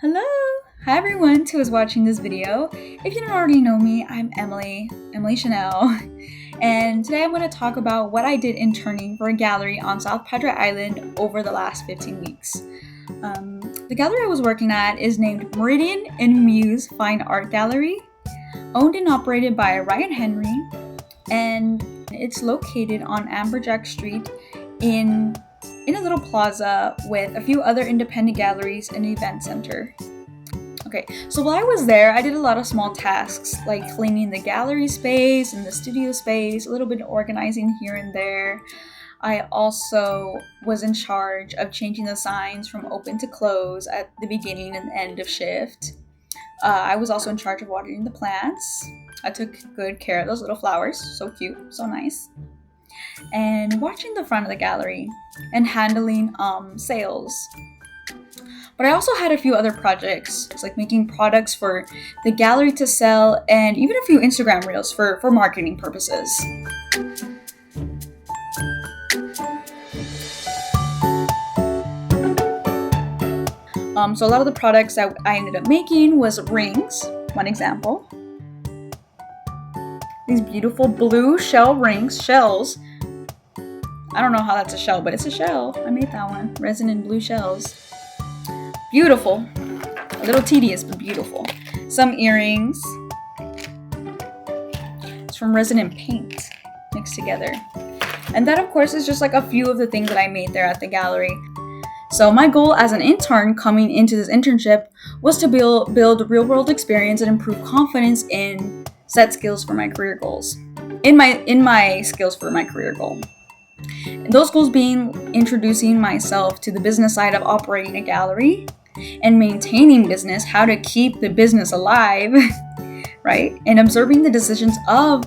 Hello! Hi everyone who is watching this video. If you don't already know me, I'm Emily Chanel. And today I'm going to talk about what I did interning for a gallery on South Padre Island over the last 15 weeks. The gallery I was working at is named Meridian and Muse Fine Art Gallery, owned and operated by Ryan Henry, and it's located on Amberjack Street in a little plaza with a few other independent galleries and an event center. Okay, so while I was there, I did a lot of small tasks like cleaning the gallery space and the studio space, a little bit of organizing here and there. I also was in charge of changing the signs from open to close at the beginning and end of shift. I was also in charge of watering the plants. I took good care of those little flowers, so cute, so nice. And watching the front of the gallery and handling sales. But I also had a few other projects, like making products for the gallery to sell and even a few Instagram reels for marketing purposes. So a lot of the products that I ended up making was rings, one example. These beautiful blue shells. I don't know how that's a shell, but it's a shell. I made that one. Resin and blue shells. Beautiful. A little tedious, but beautiful. Some earrings. It's from resin and paint mixed together. And that, of course, is just like a few of the things that I made there at the gallery. So my goal as an intern coming into this internship was to build real-world experience and improve confidence in set skills for my career goals. In my skills for my career goal. Those goals being introducing myself to the business side of operating a gallery and maintaining business, how to keep the business alive, right? And observing the decisions of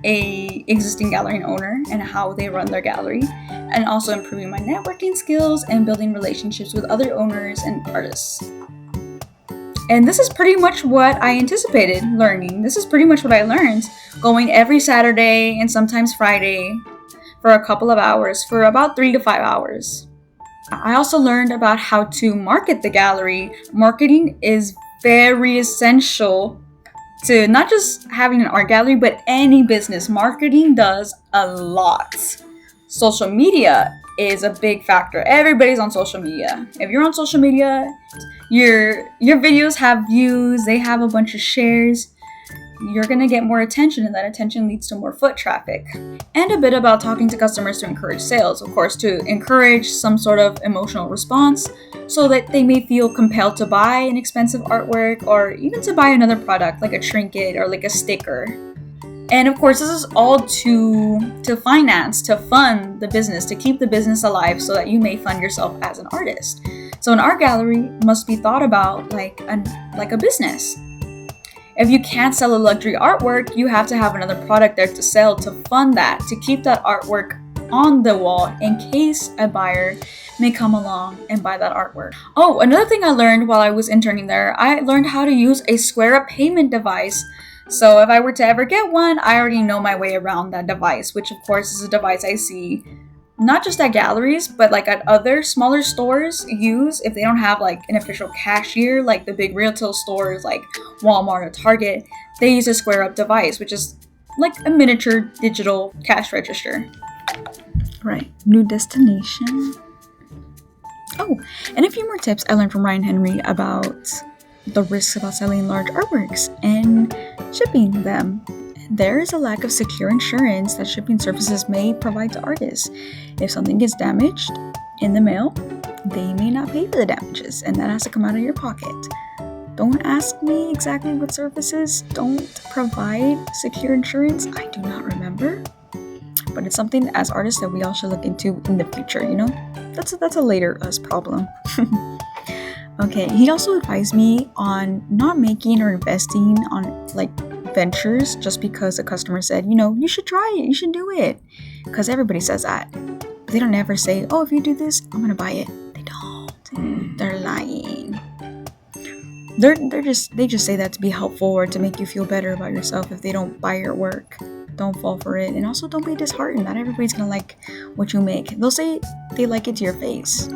a existing gallery owner and how they run their gallery, and also improving my networking skills and building relationships with other owners and artists. And this is pretty much what I anticipated learning. This is pretty much what I learned, going every Saturday and sometimes Friday for a couple of hours, for about 3 to 5 hours. I also learned about how to market the gallery. Marketing is very essential to not just having an art gallery, but any business. Marketing does a lot. Social media is a big factor. Everybody's on social media. If you're on social media, your videos have views, they have a bunch of shares. You're going to get more attention, and that attention leads to more foot traffic. And a bit about talking to customers to encourage sales, of course, to encourage some sort of emotional response so that they may feel compelled to buy an expensive artwork or even to buy another product like a trinket or like a sticker. And of course, this is all to finance, to fund the business, to keep the business alive so that you may fund yourself as an artist. So an art gallery must be thought about like a business. If you can't sell a luxury artwork, you have to have another product there to sell to fund that, to keep that artwork on the wall in case a buyer may come along and buy that artwork. Oh, another thing I learned while I was interning there, I learned how to use a SquareUp payment device. So if I were to ever get one, I already know my way around that device, which of course is a device I see not just at galleries, but like at other smaller stores use if they don't have like an official cashier, like the big retail stores like Walmart or Target. They use a SquareUp device, which is like a miniature digital cash register. Right, new destination. Oh, and a few more tips I learned from Ryan Henry about the risks about selling large artworks and shipping them. There is a lack of secure insurance that shipping services may provide to artists. If something gets damaged in the mail, they may not pay for the damages, and that has to come out of your pocket. Don't ask me exactly what services don't provide secure insurance. I do not remember. But it's something as artists that we all should look into in the future, you know? That's a later us problem. Okay, he also advised me on not making or investing on like ventures just because a customer said, you should try it, you should do it. Because everybody says that. But they don't ever say, oh, if you do this, I'm going to buy it. They don't. They're lying. They just say that to be helpful or to make you feel better about yourself if they don't buy your work. Don't fall for it. And also don't be disheartened. Not everybody's going to like what you make. They'll say they like it to your face.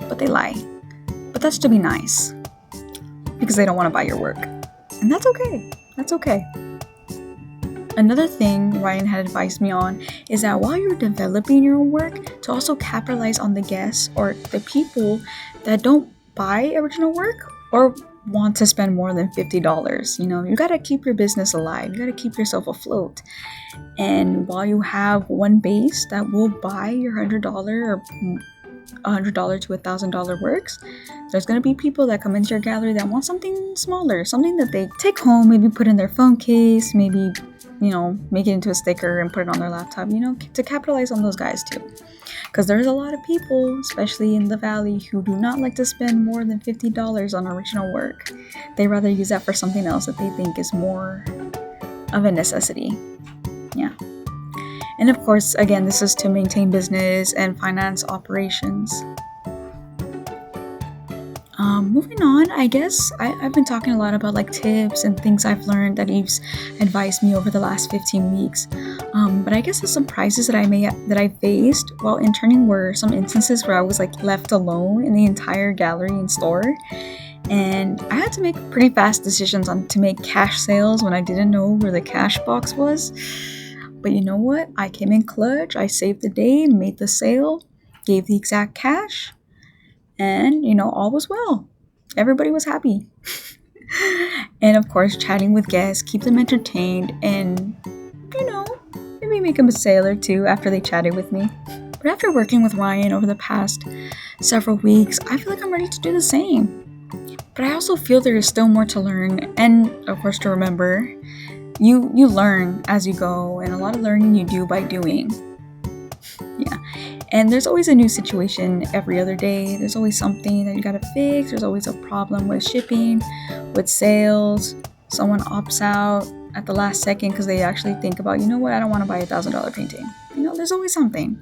But they lie. But that's to be nice. because they don't want to buy your work. And that's okay. That's okay. Another thing Ryan had advised me on is that while you're developing your own work, to also capitalize on the guests or the people that don't buy original work or want to spend more than $50. You gotta keep your business alive. You gotta keep yourself afloat. And while you have one base that will buy your $100 or $100 to $1,000 works, there's going to be people that come into your gallery that want something smaller, something that they take home, maybe put in their phone case, maybe make it into a sticker and put it on their laptop, to capitalize on those guys too. Because there's a lot of people, especially in the Valley, who do not like to spend more than $50 on original work. They rather use that for something else that they think is more of a necessity. Yeah. And of course, again, this is to maintain business and finance operations. Moving on, I guess I've been talking a lot about like tips and things I've learned that Eve's advised me over the last 15 weeks. But I guess the surprises that I faced while interning were some instances where I was like left alone in the entire gallery and store. And I had to make pretty fast decisions on to make cash sales when I didn't know where the cash box was. But you know what? I came in clutch. I saved the day, made the sale, gave the exact cash, and all was well. Everybody was happy. And of course, chatting with guests, keep them entertained, and maybe make them a sale or two after they chatted with me. But after working with Ryan over the past several weeks, I feel like I'm ready to do the same. But I also feel there is still more to learn, and of course to remember. You learn as you go, and a lot of learning you do by doing. Yeah. And there's always a new situation every other day. There's always something that you gotta fix. There's always a problem with shipping, with sales. Someone opts out at the last second because they actually think about, I don't want to buy $1,000 painting. There's always something.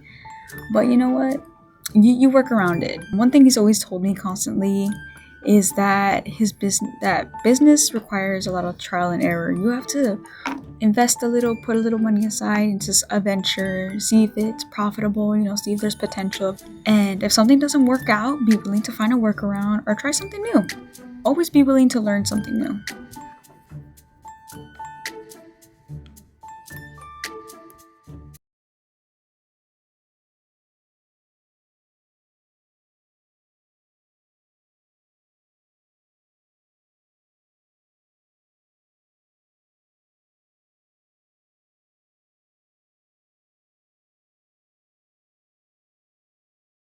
But you know what? You work around it. One thing he's always told me constantly is that business requires a lot of trial and error. You have to invest a little, put a little money aside into a venture, see if it's profitable, see if there's potential. And if something doesn't work out, be willing to find a workaround or try something new. Always be willing to learn something new.